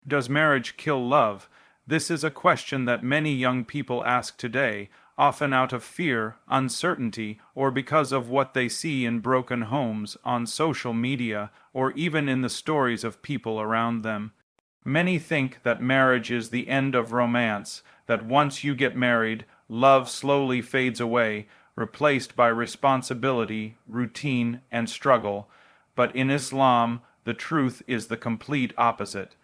Does marriage kill love? This is a question that many young people ask today, often out of fear, uncertainty, or because of what they see in broken homes, on social media, or even in the stories of people around them. Many think that marriage is the end of romance, that once you get married, love slowly fades away, replaced by responsibility, routine, and struggle. But in Islam, the truth is the complete opposite.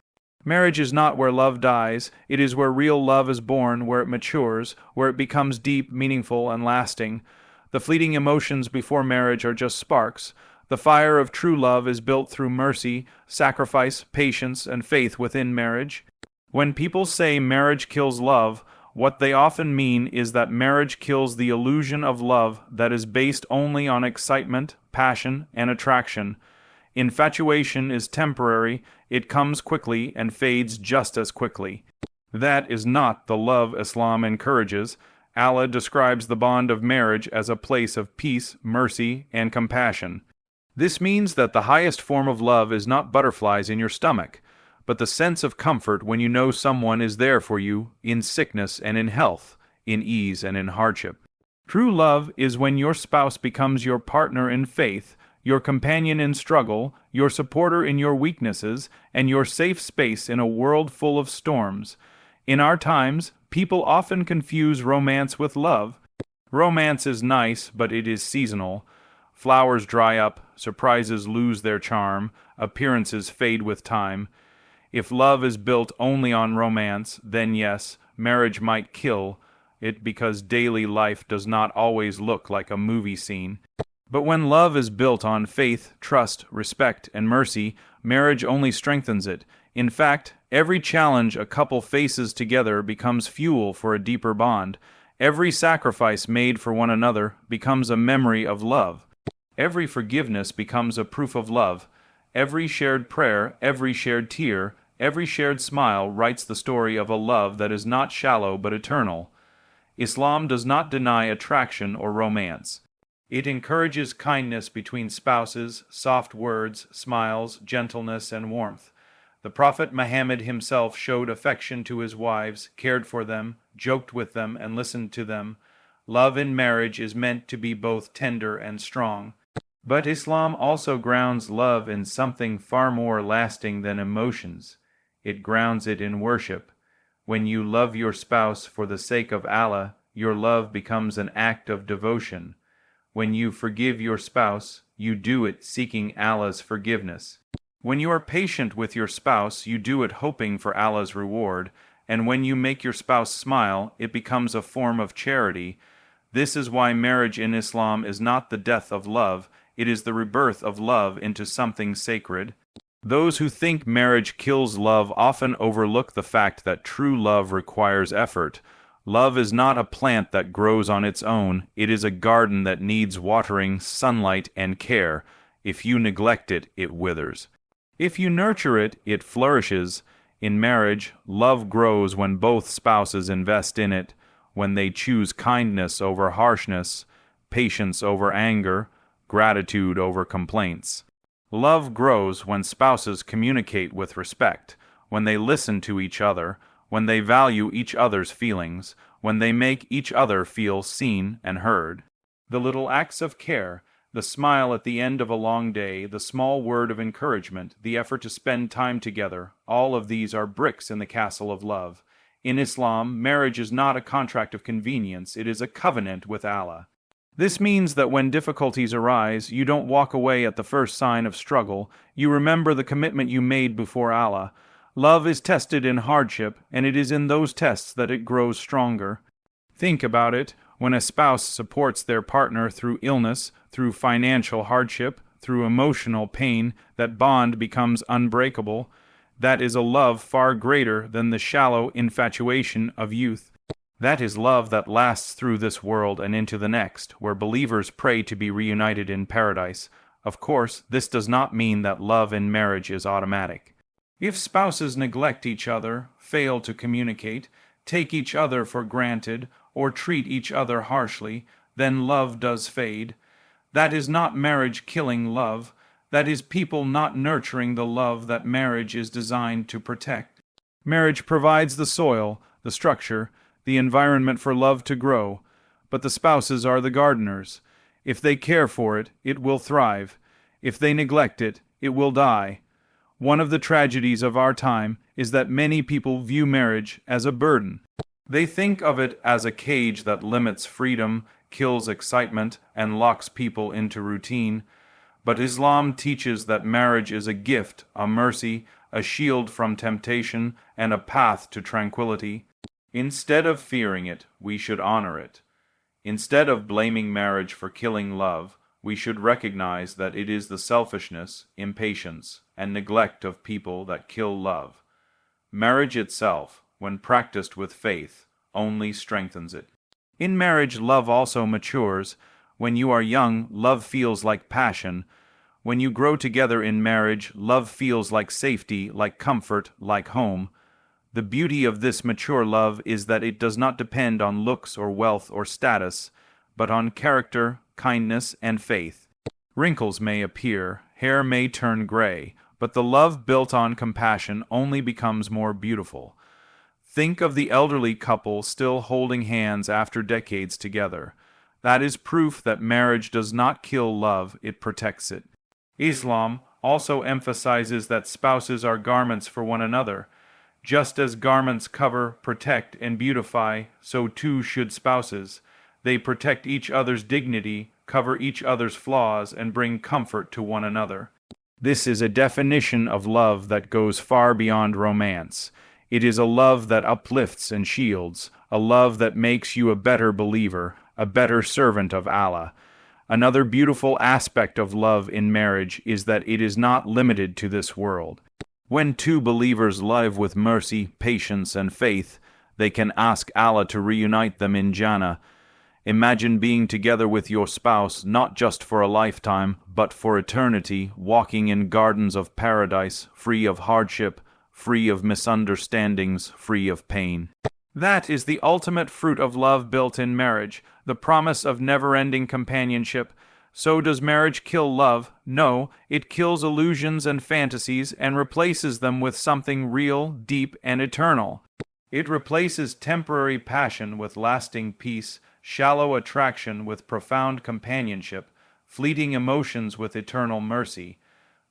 Marriage is not where love dies, it is where real love is born, where it matures, where it becomes deep, meaningful, and lasting. The fleeting emotions before marriage are just sparks. The fire of true love is built through mercy, sacrifice, patience, and faith within marriage. When people say marriage kills love, what they often mean is that marriage kills the illusion of love that is based only on excitement, passion, and attraction. Infatuation is temporary, it comes quickly and fades just as quickly. That is not the love Islam encourages. Allah describes the bond of marriage as a place of peace, mercy, and compassion. This means that the highest form of love is not butterflies in your stomach, but the sense of comfort when you know someone is there for you in sickness and in health, in ease and in hardship. True love is when your spouse becomes your partner in faith, your companion in struggle, your supporter in your weaknesses, and your safe space in a world full of storms. In our times, people often confuse romance with love. Romance is nice, but it is seasonal. Flowers dry up, surprises lose their charm, appearances fade with time. If love is built only on romance, then yes, marriage might kill it because daily life does not always look like a movie scene. But when love is built on faith, trust, respect, and mercy, marriage only strengthens it. In fact, every challenge a couple faces together becomes fuel for a deeper bond. Every sacrifice made for one another becomes a memory of love. Every forgiveness becomes a proof of love. Every shared prayer, every shared tear, every shared smile writes the story of a love that is not shallow but eternal. Islam does not deny attraction or romance. It encourages kindness between spouses, soft words, smiles, gentleness, and warmth. The Prophet Muhammad himself showed affection to his wives, cared for them, joked with them, and listened to them. Love in marriage is meant to be both tender and strong. But Islam also grounds love in something far more lasting than emotions. It grounds it in worship. When you love your spouse for the sake of Allah, your love becomes an act of devotion. When you forgive your spouse, you do it seeking Allah's forgiveness. When you are patient with your spouse, you do it hoping for Allah's reward, and when you make your spouse smile, it becomes a form of charity. This is why marriage in Islam is not the death of love, it is the rebirth of love into something sacred. Those who think marriage kills love often overlook the fact that true love requires effort. Love is not a plant that grows on its own. It is a garden that needs watering, sunlight, and care. If you neglect it, it withers. If you nurture it, it flourishes. In marriage, love grows when both spouses invest in it, when they choose kindness over harshness, patience over anger, gratitude over complaints. Love grows when spouses communicate with respect, when they listen to each other, when they value each other's feelings, when they make each other feel seen and heard. The little acts of care, the smile at the end of a long day, the small word of encouragement, the effort to spend time together, all of these are bricks in the castle of love. In Islam, marriage is not a contract of convenience, it is a covenant with Allah. This means that when difficulties arise, you don't walk away at the first sign of struggle, you remember the commitment you made before Allah. Love is tested in hardship, and it is in those tests that it grows stronger. Think about it. When a spouse supports their partner through illness, through financial hardship, through emotional pain, that bond becomes unbreakable. That is a love far greater than the shallow infatuation of youth. That is love that lasts through this world and into the next, where believers pray to be reunited in paradise. Of course, this does not mean that love in marriage is automatic. If spouses neglect each other, fail to communicate, take each other for granted, or treat each other harshly, then love does fade. That is not marriage killing love. That is people not nurturing the love that marriage is designed to protect. Marriage provides the soil, the structure, the environment for love to grow, but the spouses are the gardeners. If they care for it, it will thrive. If they neglect it, it will die. One of the tragedies of our time is that many people view marriage as a burden. They think of it as a cage that limits freedom, kills excitement, and locks people into routine. But Islam teaches that marriage is a gift, a mercy, a shield from temptation, and a path to tranquility. Instead of fearing it, we should honor it. Instead of blaming marriage for killing love, we should recognize that it is the selfishness, impatience, and neglect of people that kill love. Marriage itself, when practiced with faith, only strengthens it. In marriage, love also matures. When you are young, love feels like passion. When you grow together in marriage, love feels like safety, like comfort, like home. The beauty of this mature love is that it does not depend on looks or wealth or status, but on character, kindness, and faith. Wrinkles may appear, hair may turn gray, but the love built on compassion only becomes more beautiful. Think of the elderly couple still holding hands after decades together. That is proof that marriage does not kill love, it protects it. Islam also emphasizes that spouses are garments for one another. Just as garments cover, protect, and beautify, so too should spouses. They protect each other's dignity, cover each other's flaws, and bring comfort to one another. This is a definition of love that goes far beyond romance. It is a love that uplifts and shields, a love that makes you a better believer, a better servant of Allah. Another beautiful aspect of love in marriage is that it is not limited to this world. When two believers live with mercy, patience, and faith, they can ask Allah to reunite them in Jannah. Imagine being together with your spouse not just for a lifetime, but for eternity, walking in gardens of paradise, free of hardship, free of misunderstandings, free of pain. That is the ultimate fruit of love built in marriage, the promise of never-ending companionship. So does marriage kill love? No, it kills illusions and fantasies and replaces them with something real, deep, and eternal. It replaces temporary passion with lasting peace, shallow attraction with profound companionship, fleeting emotions with eternal mercy.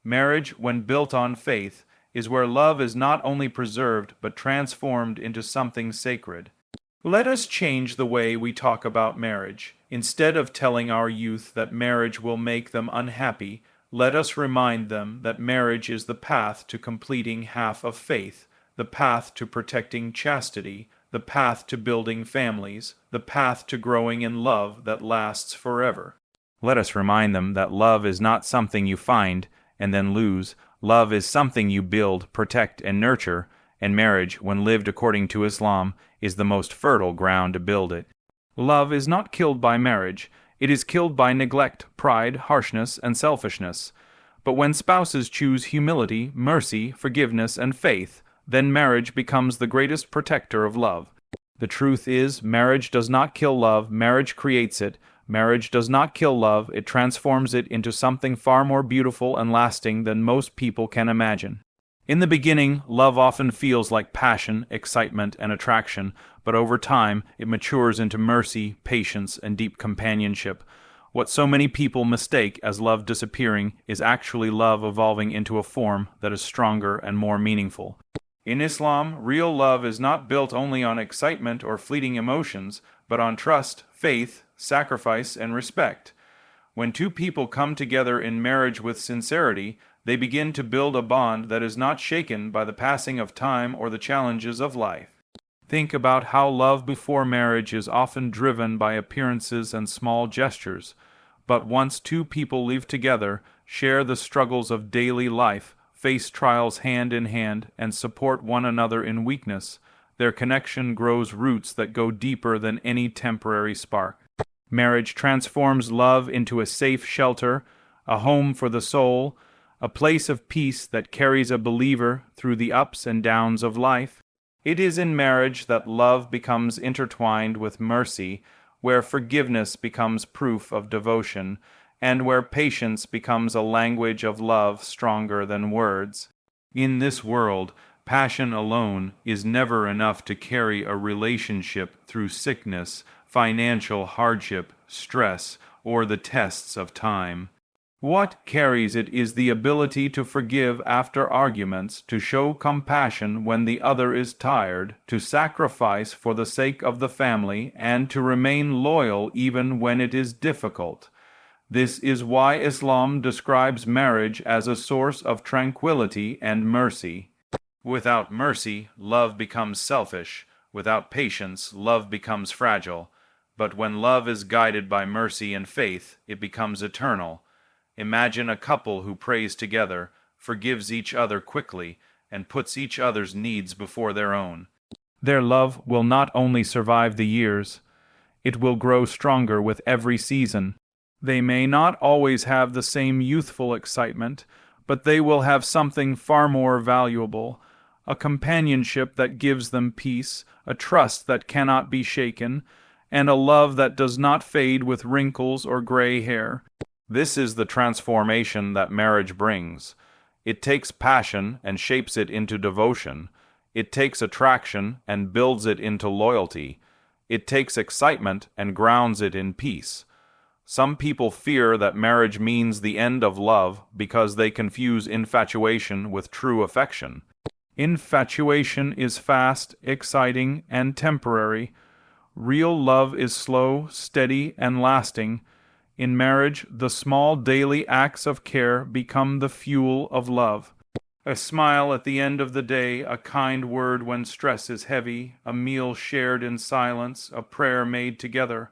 Marriage, when built on faith, is where love is not only preserved but transformed into something sacred. Let us change the way we talk about marriage. Instead of telling our youth that marriage will make them unhappy, let us remind them that marriage is the path to completing half of faith, the path to protecting chastity, the path to building families, the path to growing in love that lasts forever. Let us remind them that love is not something you find and then lose. Love is something you build, protect, and nurture, and marriage, when lived according to Islam, is the most fertile ground to build it. Love is not killed by marriage. It is killed by neglect, pride, harshness, and selfishness. But when spouses choose humility, mercy, forgiveness, and faith, then marriage becomes the greatest protector of love. The truth is, marriage does not kill love, marriage creates it. Marriage does not kill love, it transforms it into something far more beautiful and lasting than most people can imagine. In the beginning, love often feels like passion, excitement, and attraction, but over time, it matures into mercy, patience, and deep companionship. What so many people mistake as love disappearing is actually love evolving into a form that is stronger and more meaningful. In Islam, real love is not built only on excitement or fleeting emotions, but on trust, faith, sacrifice, and respect. When two people come together in marriage with sincerity, they begin to build a bond that is not shaken by the passing of time or the challenges of life. Think about how love before marriage is often driven by appearances and small gestures. But once two people live together, share the struggles of daily life, face trials hand in hand, and support one another in weakness, their connection grows roots that go deeper than any temporary spark. Marriage transforms love into a safe shelter, a home for the soul, a place of peace that carries a believer through the ups and downs of life. It is in marriage that love becomes intertwined with mercy, where forgiveness becomes proof of devotion, and where patience becomes a language of love stronger than words. In this world, Passion alone is never enough to carry a relationship through sickness, financial hardship, stress, or the tests of time. What carries it is the ability to forgive after arguments, to show compassion when the other is tired, to sacrifice for the sake of the family, and to remain loyal even when it is difficult. This is why Islam describes marriage as a source of tranquility and mercy. Without mercy, love becomes selfish. Without patience, love becomes fragile. But when love is guided by mercy and faith, it becomes eternal. Imagine a couple who prays together, forgives each other quickly, and puts each other's needs before their own. Their love will not only survive the years, it will grow stronger with every season. They may not always have the same youthful excitement, but they will have something far more valuable, a companionship that gives them peace, a trust that cannot be shaken, and a love that does not fade with wrinkles or gray hair. This is the transformation that marriage brings. It takes passion and shapes it into devotion. It takes attraction and builds it into loyalty. It takes excitement and grounds it in peace. Some people fear that marriage means the end of love because they confuse infatuation with true affection. Infatuation is fast, exciting, and temporary. Real love is slow, steady, and lasting. In marriage, the small daily acts of care become the fuel of love. A smile at the end of the day, a kind word when stress is heavy, a meal shared in silence, a prayer made together.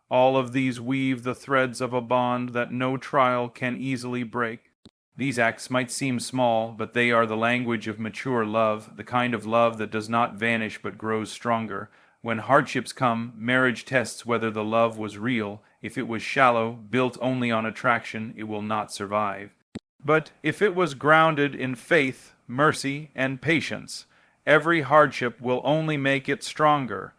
All of these weave the threads of a bond that no trial can easily break. These acts might seem small, but they are the language of mature love, the kind of love that does not vanish but grows stronger. When hardships come, marriage tests whether the love was real. If it was shallow, built only on attraction, it will not survive. But if it was grounded in faith, mercy, and patience, every hardship will only make it stronger.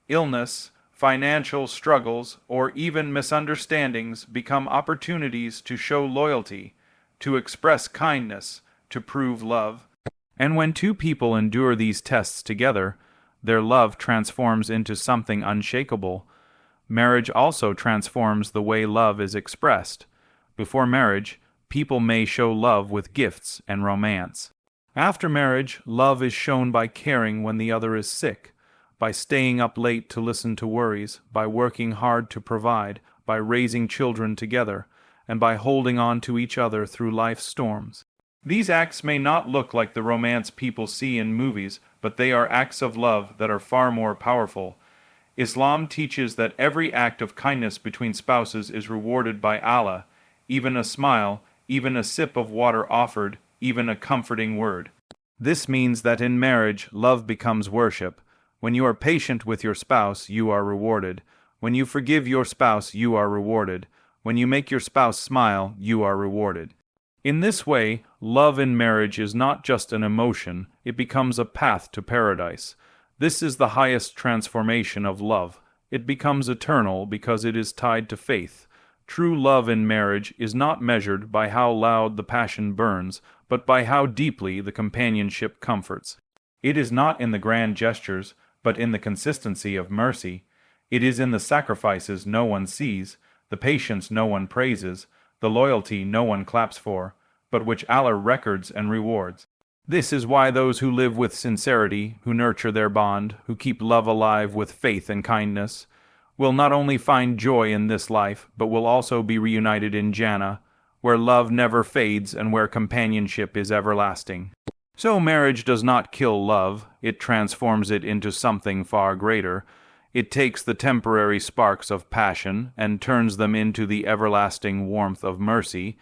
Illness, financial struggles, or even misunderstandings become opportunities to show loyalty, to express kindness, to prove love. And when two people endure these tests together, their love transforms into something unshakable. Marriage also transforms the way love is expressed. Before marriage, people may show love with gifts and romance. After marriage, love is shown by caring when the other is sick, by staying up late to listen to worries, by working hard to provide, by raising children together, and by holding on to each other through life's storms. These acts may not look like the romance people see in movies, but they are acts of love that are far more powerful. Islam teaches that every act of kindness between spouses is rewarded by Allah, even a smile, even a sip of water offered, even a comforting word. This means that in marriage, love becomes worship. When you are patient with your spouse, you are rewarded. When you forgive your spouse, you are rewarded. When you make your spouse smile, you are rewarded. In this way, love in marriage is not just an emotion, it becomes a path to paradise. This is the highest transformation of love. It becomes eternal because it is tied to faith. True love in marriage is not measured by how loud the passion burns, but by how deeply the companionship comforts. It is not in the grand gestures, but in the consistency of mercy. It is in the sacrifices no one sees, the patience no one praises, the loyalty no one claps for, but which Allah records and rewards. This is why those who live with sincerity, who nurture their bond, who keep love alive with faith and kindness, will not only find joy in this life, but will also be reunited in Jannah, where love never fades and where companionship is everlasting. So marriage does not kill love, it transforms it into something far greater. It takes the temporary sparks of passion and turns them into the everlasting warmth of mercy.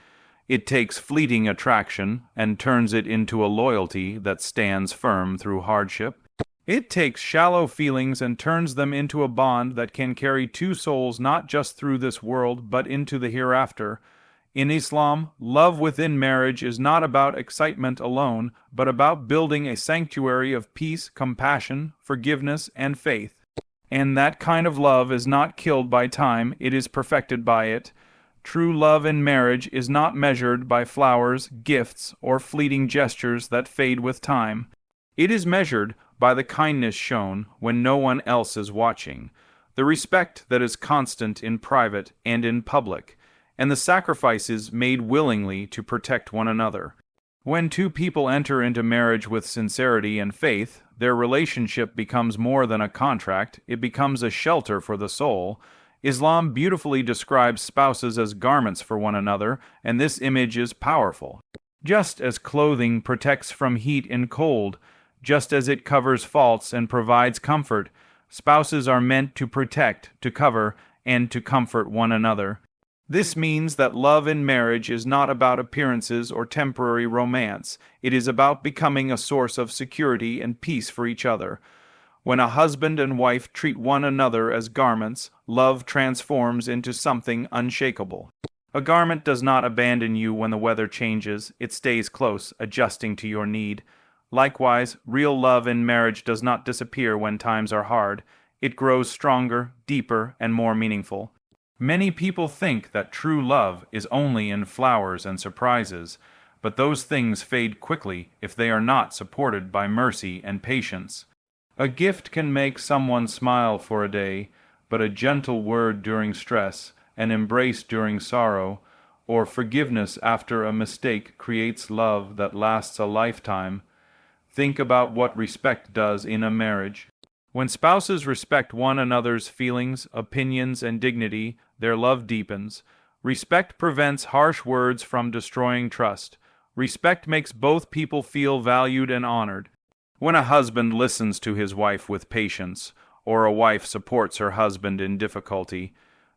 It takes fleeting attraction and turns it into a loyalty that stands firm through hardship. It takes shallow feelings and turns them into a bond that can carry two souls not just through this world but into the hereafter. In Islam, love within marriage is not about excitement alone, but about building a sanctuary of peace, compassion, forgiveness, and faith. And that kind of love is not killed by time, it is perfected by it. True love in marriage is not measured by flowers, gifts, or fleeting gestures that fade with time. It is measured by the kindness shown when no one else is watching, the respect that is constant in private and in public, and the sacrifices made willingly to protect one another. When two people enter into marriage with sincerity and faith, their relationship becomes more than a contract, it becomes a shelter for the soul. Islam beautifully describes spouses as garments for one another, and this image is powerful. Just as clothing protects from heat and cold, just as it covers faults and provides comfort, spouses are meant to protect, to cover, and to comfort one another. This means that love in marriage is not about appearances or temporary romance. It is about becoming a source of security and peace for each other. When a husband and wife treat one another as garments, love transforms into something unshakable. A garment does not abandon you when the weather changes. It stays close, adjusting to your need. Likewise, real love in marriage does not disappear when times are hard. It grows stronger, deeper, and more meaningful. Many people think that true love is only in flowers and surprises, but those things fade quickly if they are not supported by mercy and patience. A gift can make someone smile for a day, but a gentle word during stress, an embrace during sorrow, or forgiveness after a mistake creates love that lasts a lifetime. Think about what respect does in a marriage. When spouses respect one another's feelings, opinions, and dignity, their love deepens. Respect prevents harsh words from destroying trust. Respect makes both people feel valued and honored. When a husband listens to his wife with patience, or a wife supports her husband in difficulty,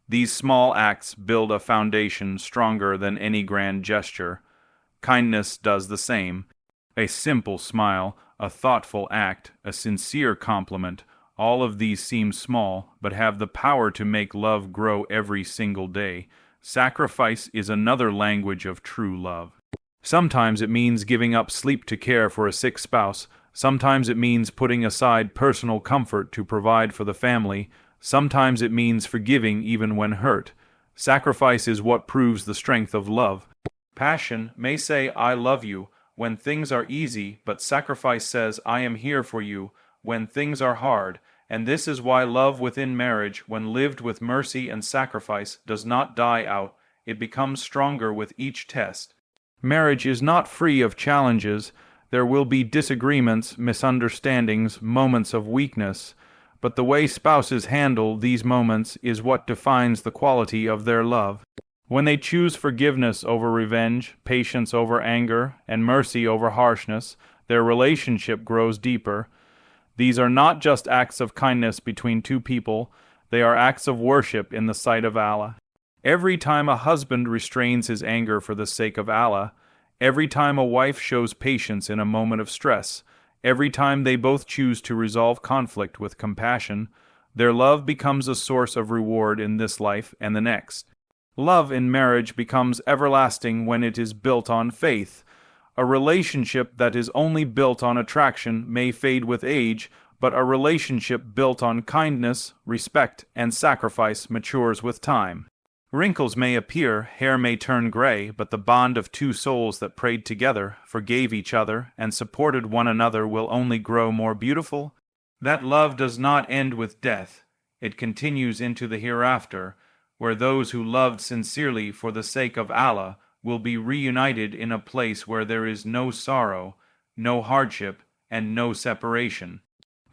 these small acts build a foundation stronger than any grand gesture. Kindness does the same. A simple smile, a thoughtful act, a sincere compliment, all of these seem small, but have the power to make love grow every single day. Sacrifice is another language of true love. Sometimes it means giving up sleep to care for a sick spouse. Sometimes it means putting aside personal comfort to provide for the family. Sometimes it means forgiving even when hurt. Sacrifice is what proves the strength of love. Passion may say, "I love you," when things are easy, but sacrifice says, "I am here for you," when things are hard, and this is why love within marriage, when lived with mercy and sacrifice, does not die out. It becomes stronger with each test. Marriage is not free of challenges. There will be disagreements, misunderstandings, moments of weakness, but the way spouses handle these moments is what defines the quality of their love. When they choose forgiveness over revenge, patience over anger, and mercy over harshness, their relationship grows deeper. These are not just acts of kindness between two people, they are acts of worship in the sight of Allah. Every time a husband restrains his anger for the sake of Allah, every time a wife shows patience in a moment of stress, every time they both choose to resolve conflict with compassion, their love becomes a source of reward in this life and the next. Love in marriage becomes everlasting when it is built on faith. A relationship that is only built on attraction may fade with age, but a relationship built on kindness, respect, and sacrifice matures with time. Wrinkles may appear, hair may turn gray, but the bond of two souls that prayed together, forgave each other, and supported one another will only grow more beautiful. That love does not end with death. It continues into the hereafter, where those who loved sincerely for the sake of Allah will be reunited in a place where there is no sorrow, no hardship, and no separation.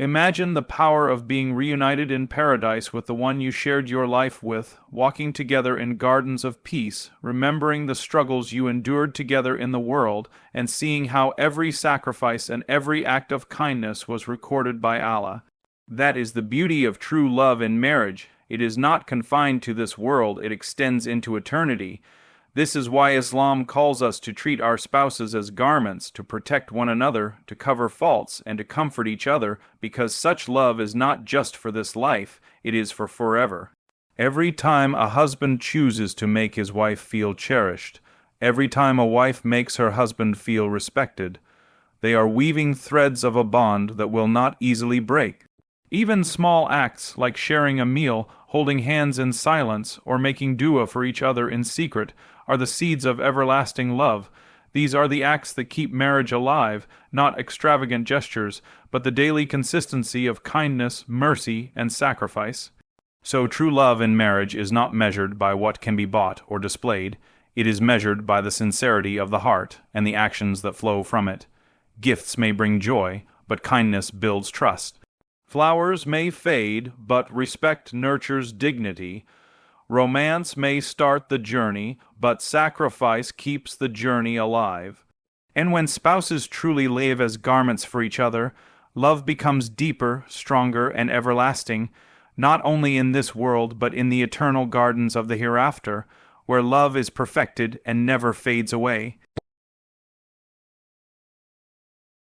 Imagine the power of being reunited in paradise with the one you shared your life with, walking together in gardens of peace, remembering the struggles you endured together in the world, and seeing how every sacrifice and every act of kindness was recorded by Allah. That is the beauty of true love in marriage. It is not confined to this world, it extends into eternity. This is why Islam calls us to treat our spouses as garments, to protect one another, to cover faults, and to comfort each other, because such love is not just for this life, it is for forever. Every time a husband chooses to make his wife feel cherished, every time a wife makes her husband feel respected, they are weaving threads of a bond that will not easily break. Even small acts like sharing a meal, holding hands in silence, or making dua for each other in secret are the seeds of everlasting love. These are the acts that keep marriage alive, not extravagant gestures, but the daily consistency of kindness, mercy, and sacrifice. So true love in marriage is not measured by what can be bought or displayed. It is measured by the sincerity of the heart and the actions that flow from it. Gifts may bring joy, but kindness builds trust. Flowers may fade, but respect nurtures dignity. Romance may start the journey, but sacrifice keeps the journey alive. And when spouses truly live as garments for each other, love becomes deeper, stronger, and everlasting, not only in this world but in the eternal gardens of the hereafter, where love is perfected and never fades away.